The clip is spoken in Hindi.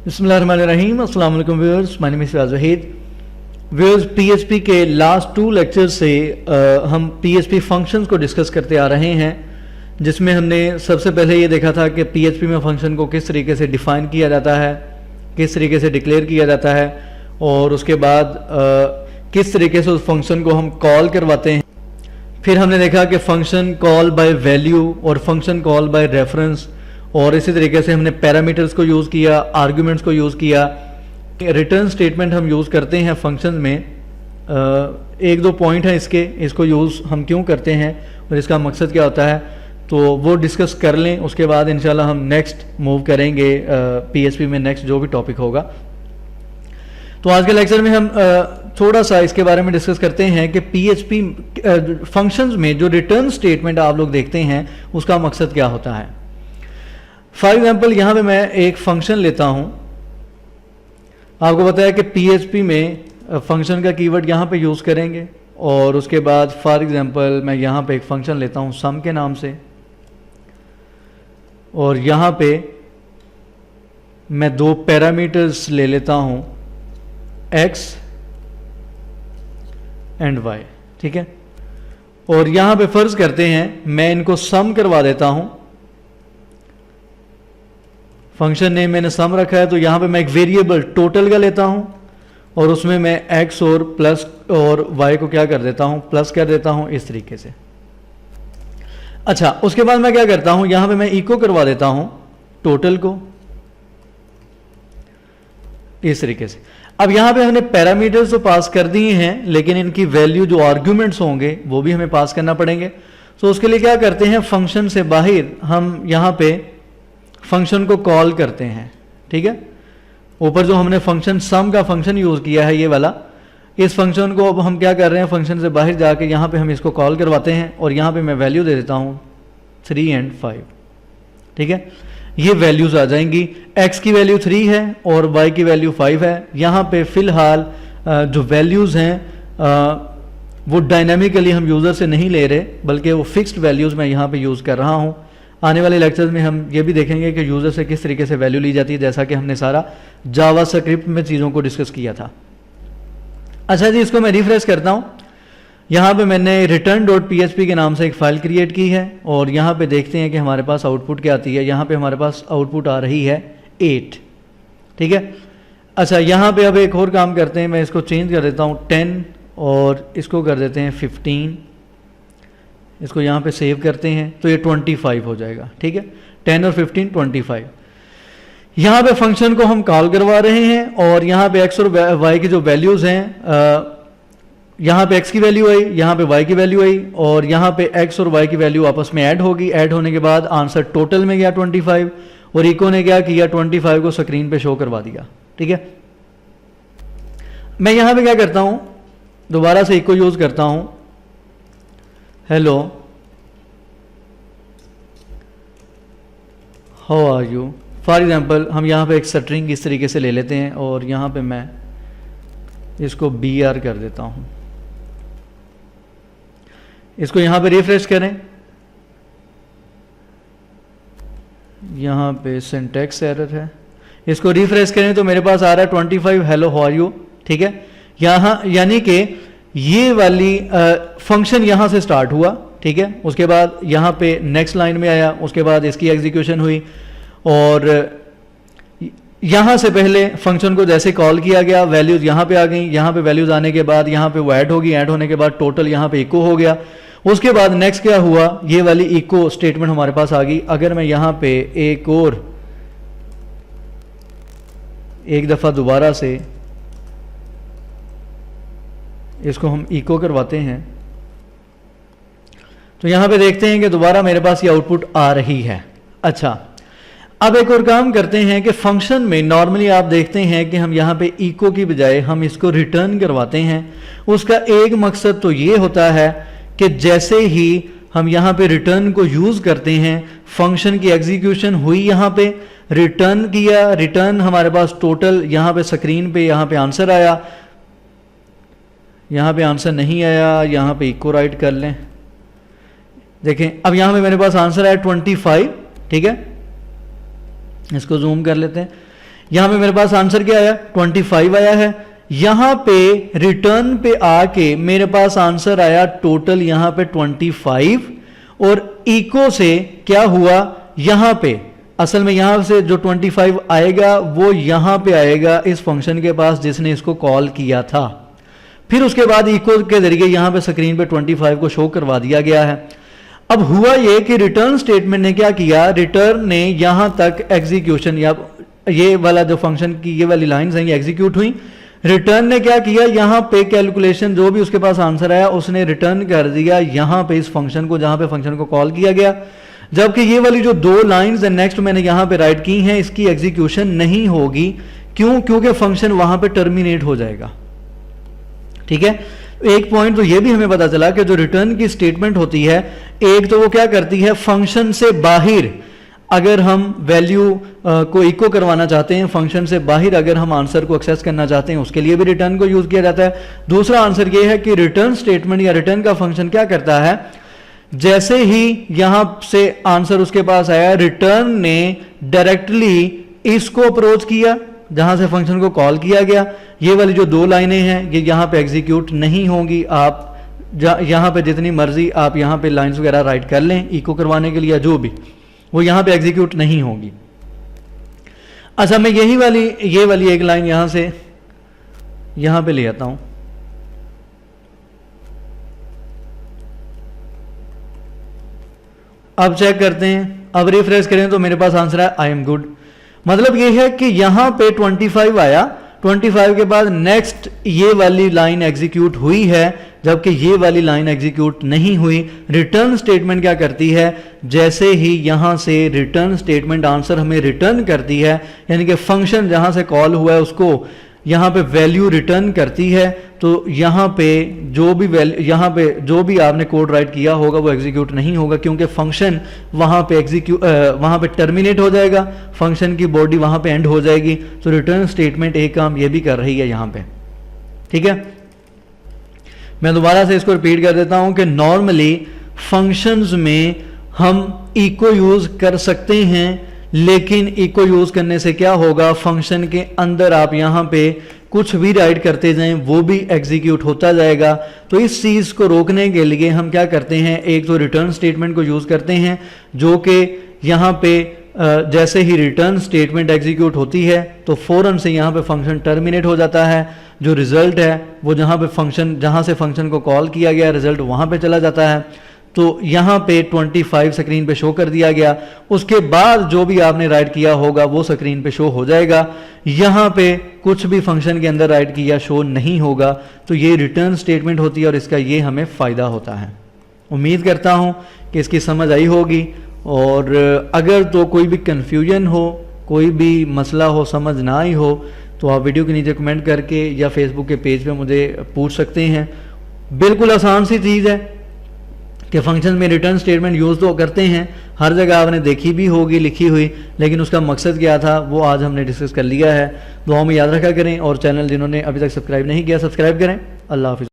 बिस्मिल्लाहिर्रहमानिर्रहीम। अस्सलाम वालेकुम viewers, my name is Waheed. Viewers, PHP के लास्ट 2 लेक्चर से हम पीएचपी फंक्शंस को डिस्कस करते आ रहे हैं, जिसमें हमने सबसे पहले ये देखा था कि पीएचपी में फंक्शन को किस तरीके से डिफ़ाइन किया जाता है, किस तरीके से डिक्लेयर किया जाता है, और उसके बाद किस तरीके से उस फंक्शन को हम कॉल करवाते हैं। फिर हमने देखा कि फंक्शन कॉल बाय वैल्यू और फंक्शन कॉल बाय रेफरेंस, और इसी तरीके से हमने पैरामीटर्स को यूज़ किया, आर्ग्यूमेंट्स को यूज़ किया। रिटर्न स्टेटमेंट हम यूज़ करते हैं फंक्शन में। 1-2 पॉइंट हैं इसको यूज़ हम क्यों करते हैं और इसका मकसद क्या होता है, तो वो डिस्कस कर लें। उसके बाद इंशाल्लाह हम नेक्स्ट मूव करेंगे पीएचपी में, नेक्स्ट जो भी टॉपिक होगा। तो आज के लेक्चर में हम थोड़ा सा इसके बारे में डिस्कस करते हैं कि पीएचपी फंक्शंस में जो रिटर्न स्टेटमेंट आप लोग देखते हैं उसका मकसद क्या होता है। फॉर एग्जाम्पल, यहाँ पे मैं एक फंक्शन लेता हूँ। आपको पता है कि पीएचपी में फंक्शन का कीवर्ड यहाँ पे यूज़ करेंगे, और उसके बाद फॉर एग्जाम्पल मैं यहाँ पे एक फंक्शन लेता हूँ सम के नाम से, और यहाँ पे मैं 2 पैरामीटर्स ले लेता हूँ x एंड y, ठीक है। और यहाँ पे फ़र्ज़ करते हैं मैं इनको सम करवा देता हूँ। फंक्शन नेम मैंने सम रखा है, तो यहाँ पे मैं एक वेरिएबल टोटल का लेता हूँ, और उसमें मैं x और प्लस और y को क्या कर देता हूँ, प्लस कर देता हूँ, इस तरीके से। अच्छा, उसके बाद मैं क्या करता हूँ, यहाँ पे मैं इको करवा देता हूँ टोटल को, इस तरीके से। अब यहाँ पे हमने पैरामीटर्स तो पास कर दिए हैं, लेकिन इनकी वैल्यू जो आर्ग्यूमेंट्स होंगे वो भी हमें पास करना पड़ेंगे। तो उसके लिए क्या करते हैं, फंक्शन से बाहर हम यहाँ पे फंक्शन को कॉल करते हैं, ठीक है। ऊपर जो हमने फंक्शन सम का फंक्शन यूज़ किया है, ये वाला, इस फंक्शन को अब हम क्या कर रहे हैं, फंक्शन से बाहर जाके यहाँ पे हम इसको कॉल करवाते हैं, और यहाँ पे मैं वैल्यू दे देता हूँ 3 और 5, ठीक है। ये वैल्यूज़ आ जाएंगी। x की वैल्यू 3 है और y की वैल्यू 5 है। यहाँ पे फ़िलहाल जो वैल्यूज़ हैं वो डायनामिकली हम यूज़र से नहीं ले रहे, बल्कि वो फिक्स्ड वैल्यूज़ मैं यहाँ पे यूज़ कर रहा हूँ। आने वाले लेक्चर्स में हम ये भी देखेंगे कि यूज़र से किस तरीके से वैल्यू ली जाती है, जैसा कि हमने सारा जावास्क्रिप्ट में चीज़ों को डिस्कस किया था। अच्छा जी, इसको मैं रिफ्रेश करता हूँ। यहाँ पे मैंने return.php के नाम से एक फ़ाइल क्रिएट की है, और यहाँ पे देखते हैं कि हमारे पास आउटपुट क्या आती है। यहाँ पे हमारे पास आउटपुट आ रही है 8, ठीक है। अच्छा, यहाँ पे अब एक और काम करते हैं, मैं इसको चेंज कर देता हूँ 10 और इसको कर देते हैं 15। इसको यहाँ पे सेव करते हैं तो ये 25 हो जाएगा, ठीक है। 10 और 15 25। यहाँ पे फंक्शन को हम कॉल करवा रहे हैं, और यहाँ पे x और y की जो वैल्यूज़ हैं, यहाँ पे x की वैल्यू आई, यहाँ पे y की वैल्यू आई, और यहाँ पे x और y की वैल्यू आपस में ऐड होगी। ऐड होने के बाद आंसर टोटल में गया 25, और इको ने क्या किया, 25 को स्क्रीन पे शो करवा दिया, ठीक है। मैं यहाँ पे क्या करता हूँ, दोबारा से इको यूज़ करता हूँ, hello how are you. For example, हम यहाँ पे एक स्ट्रिंग इस तरीके से ले लेते हैं, और यहाँ पे मैं इसको br कर देता हूँ। इसको यहाँ पे रिफ्रेश करें, यहाँ पे सिंटैक्स एरर है। इसको रिफ्रेश करें तो मेरे पास आ रहा है 25 हेलो हाउ आर यू, ठीक है। यहाँ यानी कि ये वाली फंक्शन यहाँ से स्टार्ट हुआ, ठीक है। उसके बाद यहाँ पे नेक्स्ट लाइन में आया, उसके बाद इसकी एग्जीक्यूशन हुई, और यहाँ से पहले फंक्शन को जैसे कॉल किया गया, वैल्यूज़ यहाँ पे आ गई। यहाँ पे वैल्यूज़ आने के बाद यहाँ पे वो ऐड होगी, ऐड होने के बाद टोटल यहाँ पे इको हो गया। उसके बाद नेक्स्ट क्या हुआ, ये वाली इको स्टेटमेंट हमारे पास आ गई। अगर मैं यहाँ पे एक दफ़ा दोबारा से इसको हम इको करवाते हैं, तो यहाँ पे देखते हैं कि दोबारा मेरे पास ये आउटपुट आ रही है। अच्छा, अब एक और काम करते हैं कि फंक्शन में नॉर्मली आप देखते हैं कि हम यहाँ पे इको की बजाय हम इसको रिटर्न करवाते हैं। उसका एक मकसद तो ये होता है कि जैसे ही हम यहाँ पे रिटर्न को यूज़ करते हैं, फंक्शन की एग्जीक्यूशन हुई, यहाँ पे रिटर्न किया, रिटर्न हमारे पास टोटल यहाँ पे स्क्रीन पे यहाँ पे आंसर आया, यहाँ पे आंसर नहीं आया, यहाँ पे इको राइट कर लें। देखें, अब यहाँ पे मेरे पास आंसर आया 25, ठीक है। इसको जूम कर लेते हैं। यहां पे मेरे पास आंसर क्या आया 25 आया है। यहां पे रिटर्न पे आके मेरे पास आंसर आया टोटल यहां पे 25 और इको से क्या हुआ यहां पे असल में यहां से जो 25 आएगा वो यहां पे आएगा इस फंक्शन के पास जिसने इसको कॉल किया था। फिर उसके बाद इको के जरिए यहां पे स्क्रीन पे 25 को शो करवा दिया गया है। अब हुआ ये कि रिटर्न स्टेटमेंट ने क्या किया, रिटर्न ने यहां तक एग्जीक्यूशन या ये वाला जो फंक्शन की ये वाली लाइंस हैं ये एग्जीक्यूट हुई। रिटर्न ने क्या किया, यहां पे कैलकुलेशन जो भी उसके पास आंसर आया उसने रिटर्न कर दिया यहां पे इस फंक्शन को जहां पे फंक्शन को कॉल किया गया। जबकि ये वाली जो दो लाइंस नेक्स्ट मैंने यहां पे राइट की हैं इसकी एग्जीक्यूशन नहीं होगी। क्यों? क्योंकि फंक्शन वहां पे टर्मिनेट हो जाएगा। ठीक है, एक पॉइंट तो ये भी हमें पता चला कि जो रिटर्न की स्टेटमेंट होती है एक तो वो क्या करती है, फंक्शन से बाहर अगर हम वैल्यू को इको करवाना चाहते हैं, फंक्शन से बाहर अगर हम आंसर को एक्सेस करना चाहते हैं उसके लिए भी रिटर्न को यूज किया जाता है। दूसरा आंसर ये है कि रिटर्न स्टेटमेंट या रिटर्न का फंक्शन क्या करता है, जैसे ही यहां से आंसर उसके पास आया रिटर्न ने डायरेक्टली इसको अप्रोच किया जहां से फंक्शन को कॉल किया गया। ये वाली जो दो लाइनें हैं ये यहां पे एग्जीक्यूट नहीं होंगी। आप यहां पे जितनी मर्जी आप यहां पे लाइंस वगैरह राइट कर लें इको करवाने के लिए या जो भी, वो यहां पे एग्जीक्यूट नहीं होगी। अच्छा, मैं ये वाली एक लाइन यहां से यहां पे ले आता हूं। अब चेक करते हैं, अब रिफ्रेश करें तो मेरे पास आंसर है आई एम गुड। मतलब ये है कि यहां पे 25 आया, 25 के बाद नेक्स्ट ये वाली लाइन एग्जीक्यूट हुई है जबकि ये वाली लाइन एग्जीक्यूट नहीं हुई। रिटर्न स्टेटमेंट क्या करती है, जैसे ही यहां से रिटर्न स्टेटमेंट आंसर हमें रिटर्न करती है, यानी कि फंक्शन जहां से कॉल हुआ है उसको यहां पे वैल्यू रिटर्न करती है, तो यहां पे जो भी वैल्यू यहां पे जो भी आपने कोड राइट किया होगा वो एग्जीक्यूट नहीं होगा क्योंकि फंक्शन वहां पे टर्मिनेट हो जाएगा, फंक्शन की बॉडी वहां पे एंड हो जाएगी। तो रिटर्न स्टेटमेंट एक काम ये भी कर रही है यहां पे। ठीक है, मैं दोबारा से इसको रिपीट कर देता हूं कि नॉर्मली फंक्शंस में हम इको यूज कर सकते हैं, लेकिन इको यूज करने से क्या होगा, फंक्शन के अंदर आप यहां पे कुछ भी राइट करते जाएं वो भी एग्जीक्यूट होता जाएगा। तो इस चीज को रोकने के लिए हम क्या करते हैं, एक तो रिटर्न स्टेटमेंट को यूज करते हैं जो कि यहां पे जैसे ही रिटर्न स्टेटमेंट एग्जीक्यूट होती है तो फौरन से यहां पे फंक्शन टर्मिनेट हो जाता है। जो रिजल्ट है वो जहां से फंक्शन को कॉल किया गया रिजल्ट वहां पे चला जाता है। तो यहां पे 25 स्क्रीन पे शो कर दिया गया, उसके बाद जो भी आपने राइट किया होगा वो स्क्रीन पे शो हो जाएगा। यहां पे कुछ भी फंक्शन के अंदर राइट किया शो नहीं होगा। तो ये रिटर्न स्टेटमेंट होती है और इसका ये हमें फायदा होता है। उम्मीद करता हूं कि इसकी समझ आई होगी, और अगर तो कोई भी कंफ्यूजन हो, कोई भी मसला हो, समझ ना आई हो, तो आप वीडियो के नीचे कमेंट करके या फेसबुक के पेज पे मुझे पूछ सकते हैं। बिल्कुल आसान सी चीज़ है कि फंक्शन में रिटर्न स्टेटमेंट यूज़ तो करते हैं, हर जगह आपने देखी भी होगी लिखी हुई, लेकिन उसका मकसद क्या था वो आज हमने डिस्कस कर लिया है। दुआओं में याद रखा करें और चैनल जिन्होंने अभी तक सब्सक्राइब नहीं किया सब्सक्राइब करें। अल्लाह हाफिज़।